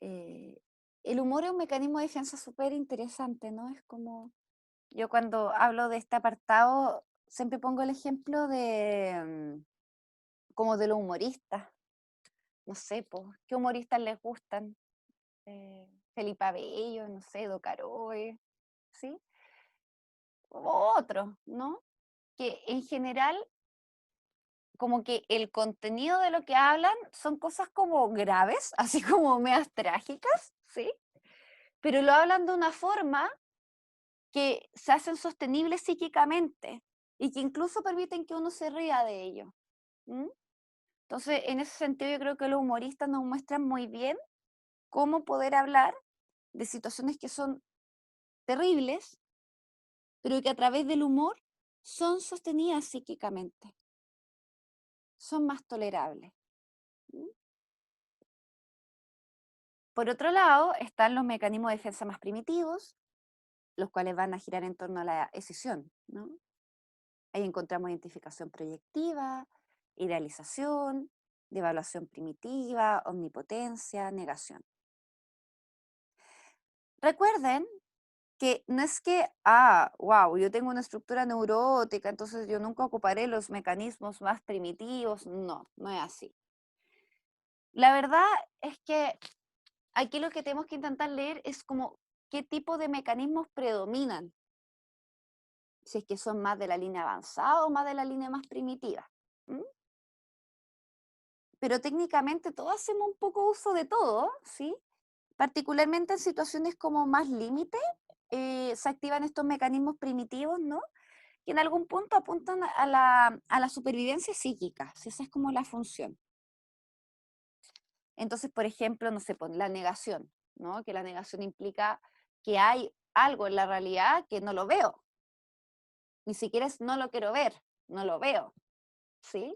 El humor es un mecanismo de defensa súper interesante, ¿no? Es como, yo cuando hablo de este apartado, siempre pongo el ejemplo de, como de los humoristas. No sé, pues, ¿qué humoristas les gustan? Felipe Abello, no sé, Do Caroe, ¿sí? O otros, ¿no? Que en general, como que el contenido de lo que hablan son cosas como graves, así como medias trágicas, ¿sí? Pero lo hablan de una forma que se hacen sostenibles psíquicamente y que incluso permiten que uno se ría de ello. ¿M? Entonces, en ese sentido, yo creo que los humoristas nos muestran muy bien cómo poder hablar de situaciones que son terribles, pero que a través del humor son sostenidas psíquicamente, son más tolerables. ¿M? Por otro lado, están los mecanismos de defensa más primitivos, los cuales van a girar en torno a la escisión, ¿no? Ahí encontramos identificación proyectiva, idealización, devaluación primitiva, omnipotencia, negación. Recuerden que no es que, wow, yo tengo una estructura neurótica, entonces yo nunca ocuparé los mecanismos más primitivos. No, no es así. La verdad es que aquí lo que tenemos que intentar leer es como qué tipo de mecanismos predominan, si es que son más de la línea avanzada o más de la línea más primitiva. ¿M? Pero técnicamente todos hacemos un poco uso de todo, ¿sí? Particularmente en situaciones como más límite, se activan estos mecanismos primitivos, ¿no? Que en algún punto apuntan a la supervivencia psíquica, si esa es como la función. Entonces, por ejemplo, no sé, pues, la negación, ¿no? Que la negación implica que hay algo en la realidad que no lo veo, ni siquiera es no lo quiero ver, no lo veo, ¿sí?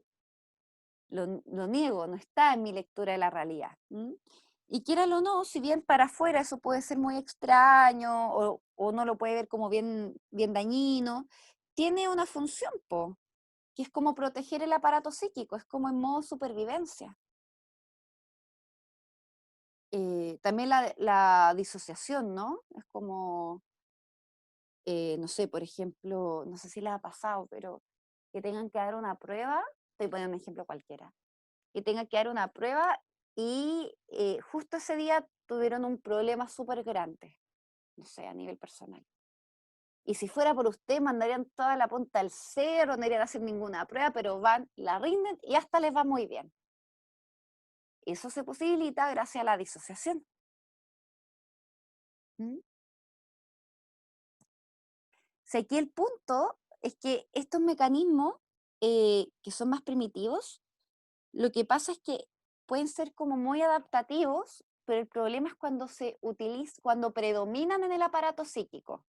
Lo niego, no está en mi lectura de la realidad. ¿M? Y quiéralo o no, si bien para afuera eso puede ser muy extraño o no lo puede ver como bien, bien dañino, tiene una función, po, que es como proteger el aparato psíquico, es como en modo supervivencia. También la disociación, ¿no? Es como, no sé, por ejemplo, no sé si les ha pasado, pero que tengan que dar una prueba, estoy poniendo un ejemplo cualquiera, y tenga que dar una prueba y justo ese día tuvieron un problema súper grande, no sé, a nivel personal. Y si fuera por usted, mandarían toda la punta al cerro, no irían a hacer ninguna prueba, pero van, la rinden y hasta les va muy bien. Eso se posibilita gracias a la disociación. ¿Mm? Si aquí el punto es que estos mecanismos que son más primitivos, lo que pasa es que pueden ser como muy adaptativos, pero el problema es cuando se utilizan, cuando predominan en el aparato psíquico.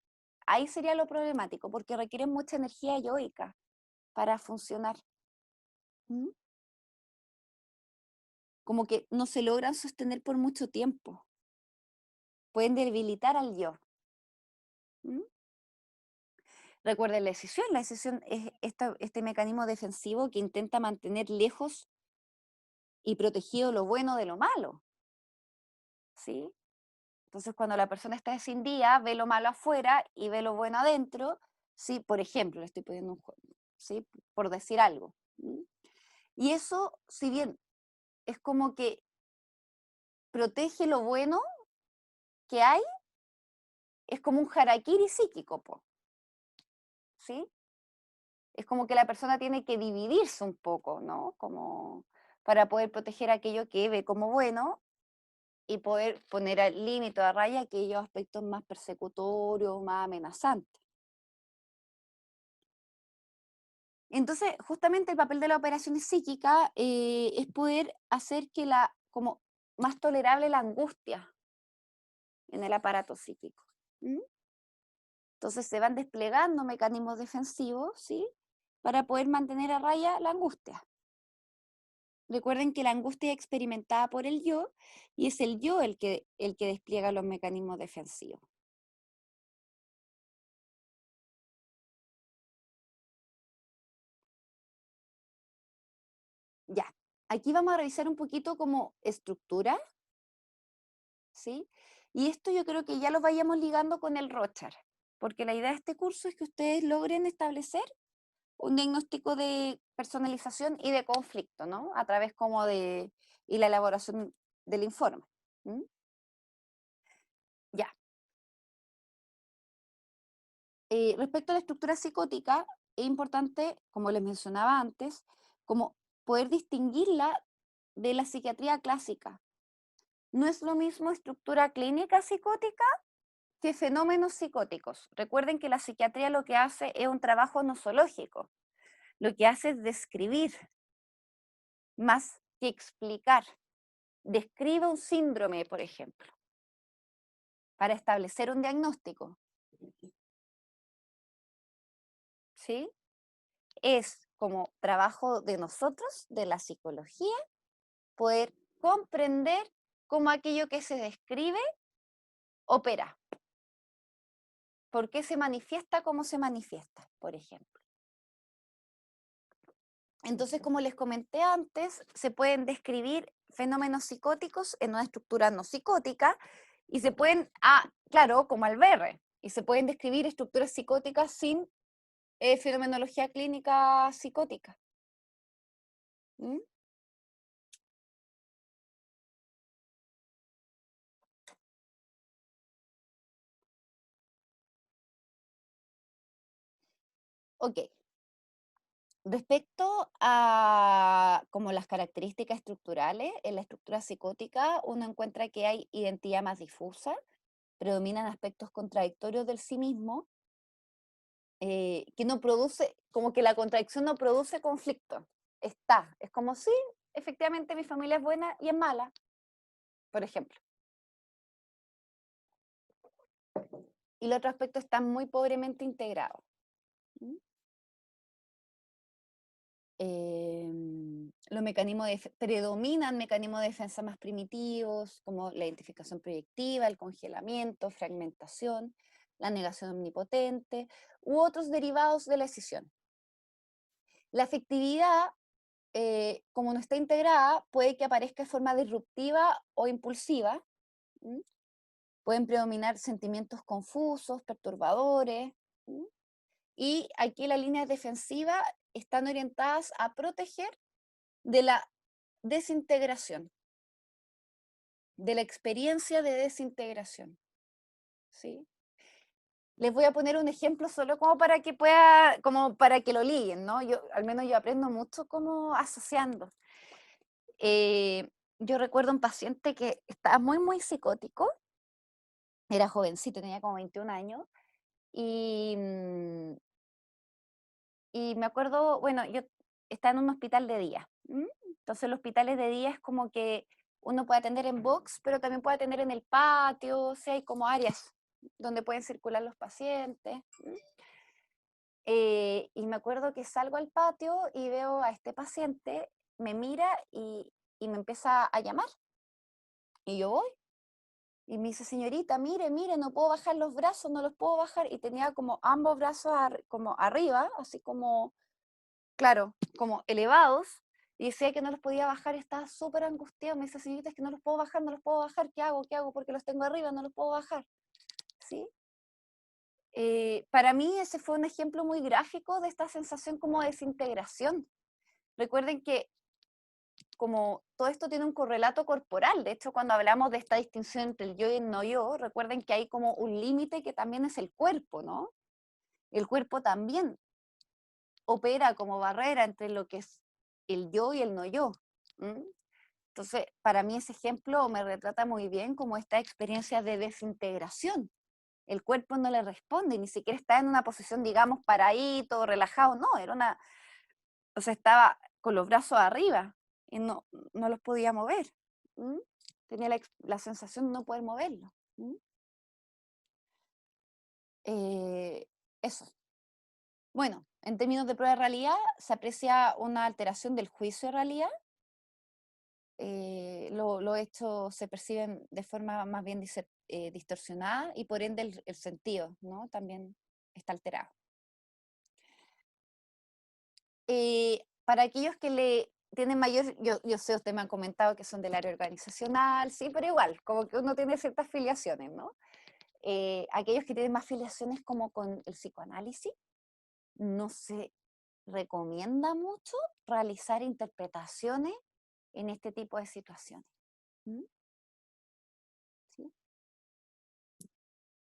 Ahí sería lo problemático, porque requieren mucha energía yoica para funcionar. ¿Mm? Como que no se logran sostener por mucho tiempo. Pueden debilitar al yo. ¿Mm? Recuerden la decisión es este mecanismo defensivo que intenta mantener lejos y protegido lo bueno de lo malo. ¿Sí? Entonces, cuando la persona está descendida, ve lo malo afuera y ve lo bueno adentro, ¿sí? Por ejemplo, le estoy poniendo un juego, ¿sí? Por decir algo. ¿Mm? Y eso, si bien es como que protege lo bueno que hay, es como un harakiri psíquico, po, ¿sí? Es como que la persona tiene que dividirse un poco, ¿no? Como para poder proteger aquello que ve como bueno y poder poner al límite a raya aquellos aspectos más persecutorios, más amenazantes. Entonces, justamente el papel de la operación psíquica es poder hacer que como más tolerable la angustia en el aparato psíquico. ¿Mm? Entonces se van desplegando mecanismos defensivos, ¿sí? Para poder mantener a raya la angustia. Recuerden que la angustia es experimentada por el yo y es el yo el que despliega los mecanismos defensivos. Ya, aquí vamos a revisar un poquito como estructura, ¿sí? Y esto yo creo que ya lo vayamos ligando con el Rorschach, porque la idea de este curso es que ustedes logren establecer un diagnóstico de personalización y de conflicto, ¿no? A través como y la elaboración del informe. ¿Mm? Ya. Respecto a la estructura psicótica, es importante, como les mencionaba antes, como poder distinguirla de la psiquiatría clásica. No es lo mismo estructura clínica psicótica que fenómenos psicóticos. Recuerden que la psiquiatría lo que hace es un trabajo nosológico. Lo que hace es describir más que explicar. Describe un síndrome, por ejemplo, para establecer un diagnóstico. ¿Sí? Es como trabajo de nosotros, de la psicología, poder comprender cómo aquello que se describe opera. ¿Por qué se manifiesta como se manifiesta, por ejemplo? Entonces, como les comenté antes, se pueden describir fenómenos psicóticos en una estructura no psicótica y se pueden, claro, como Alberre, y se pueden describir estructuras psicóticas sin fenomenología clínica psicótica. ¿Mm? Ok. Respecto a como las características estructurales, en la estructura psicótica uno encuentra que hay identidad más difusa, predominan aspectos contradictorios del sí mismo, que no produce, como que la contradicción no produce conflicto. Es como si efectivamente mi familia es buena y es mala, por ejemplo. Y los otros aspectos están muy pobremente integrados. ¿Mm? Predominan mecanismos de defensa más primitivos, como la identificación proyectiva, el congelamiento, fragmentación, la negación omnipotente, u otros derivados de la escisión. La afectividad, como no está integrada, puede que aparezca de forma disruptiva o impulsiva. ¿Mm? Pueden predominar sentimientos confusos, perturbadores. ¿Mm? Y aquí las líneas defensivas están orientadas a proteger de la desintegración, de la experiencia de desintegración, ¿sí? Les voy a poner un ejemplo solo como para que como para que lo liguen, ¿no? Al menos yo aprendo mucho como asociando. Yo recuerdo un paciente que estaba muy, muy psicótico, era jovencito, tenía como 21 años, y, y me acuerdo, bueno, yo estaba en un hospital de día. Entonces los hospitales de día es como que uno puede atender en box, pero también puede atender en el patio, o sea, hay como áreas donde pueden circular los pacientes. Y me acuerdo que salgo al patio y veo a este paciente, me mira y me empieza a llamar. Y yo voy. Y me dice, señorita, mire, mire, no puedo bajar los brazos, no los puedo bajar. Y tenía como ambos brazos como arriba, así como, claro, como elevados. Y decía que no los podía bajar, estaba súper angustiado. Me dice, señorita, es que no los puedo bajar, no los puedo bajar. ¿Qué hago? ¿Qué hago? Porque los tengo arriba, no los puedo bajar. ¿Sí? Para mí ese fue un ejemplo muy gráfico de esta sensación como de desintegración. Recuerden que como todo esto tiene un correlato corporal, de hecho cuando hablamos de esta distinción entre el yo y el no yo, recuerden que hay como un límite que también es el cuerpo, ¿no? El cuerpo también opera como barrera entre lo que es el yo y el no yo. Entonces, para mí ese ejemplo me retrata muy bien como esta experiencia de desintegración. El cuerpo no le responde, ni siquiera está en una posición, digamos, paradito, relajado, no, o sea, estaba con los brazos arriba y no los podía mover. Tenía la sensación de no poder moverlo. Eso. Bueno, en términos de prueba de realidad, se aprecia una alteración del juicio de realidad. Lo hecho se perciben de forma más bien distorsionada y por ende el sentido, ¿no? También está alterado. Para aquellos que le tienen mayor, yo sé, usted me han comentado que son del área organizacional, sí, pero igual, como que uno tiene ciertas filiaciones, ¿no? Aquellos que tienen más filiaciones como con el psicoanálisis, no se recomienda mucho realizar interpretaciones en este tipo de situaciones. ¿Sí?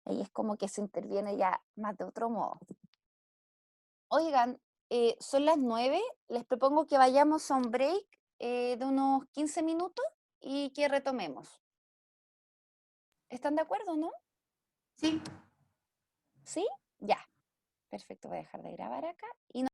Ahí es como que se interviene ya más de otro modo. Oigan, son las 9, les propongo que vayamos a un break de unos 15 minutos y que retomemos. ¿Están de acuerdo, no? Sí. ¿Sí? Ya. Perfecto, voy a dejar de grabar acá y